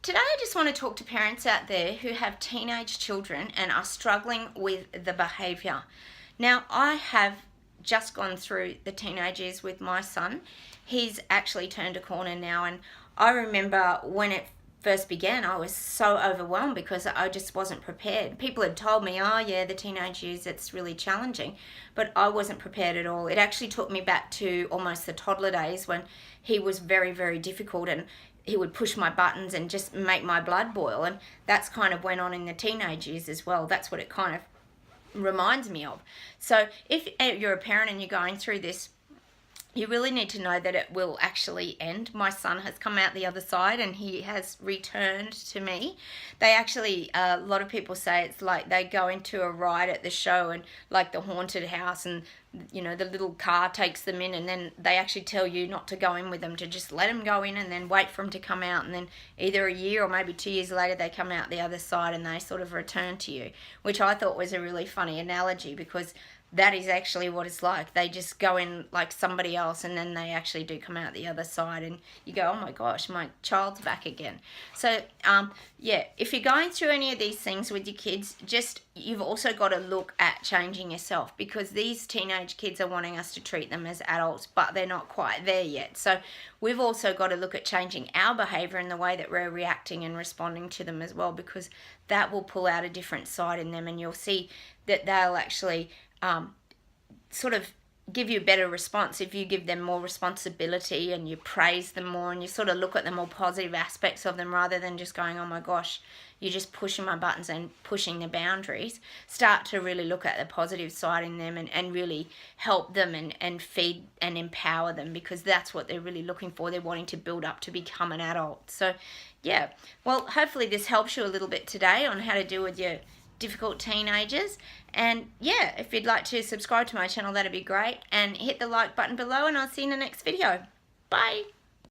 today I just want to talk to parents out there who have teenage children and are struggling with the behaviour. Now, I have just gone through the teenage years with my son. He's actually turned a corner now, and I remember when it first began, I was so overwhelmed because I just wasn't prepared. People had told me, oh yeah, the teenage years, it's really challenging, but I wasn't prepared at all. It actually took me back to almost the toddler days when he was very, very difficult, and he would push my buttons and just make my blood boil, and that's kind of went on in the teenage years as well. That's what it kind of reminds me of. So if you're a parent and you're going through this, you really need to know that it will actually end. My son has come out the other side and he has returned to me. They actually, a lot of people say it's like they go into a ride at the show and like the haunted house, and you know, the little car takes them in, and then they actually tell you not to go in with them, to just let them go in and then wait for them to come out, and then either a year or maybe 2 years later they come out the other side and they sort of return to you, which I thought was a really funny analogy, because that is actually what it's like. They just go in like somebody else and then they actually do come out the other side, and you go, oh my gosh, my child's back again. So yeah, if you're going through any of these things with your kids, you've also got to look at changing yourself, because these teenage kids are wanting us to treat them as adults, but they're not quite there yet. So we've also got to look at changing our behavior and the way that we're reacting and responding to them as well, because that will pull out a different side in them, and you'll see that they'll actually sort of give you a better response if you give them more responsibility and you praise them more and you sort of look at the more positive aspects of them, rather than just going, oh my gosh, you're just pushing my buttons and pushing the boundaries. Start to really look at the positive side in them and really help them and feed and empower them, because that's what they're really looking for. They're wanting to build up to become an adult. So yeah, well, hopefully this helps you a little bit today on how to deal with your difficult teenagers. And yeah, if you'd like to subscribe to my channel, that'd be great, and hit the like button below, and I'll see you in the next video. Bye.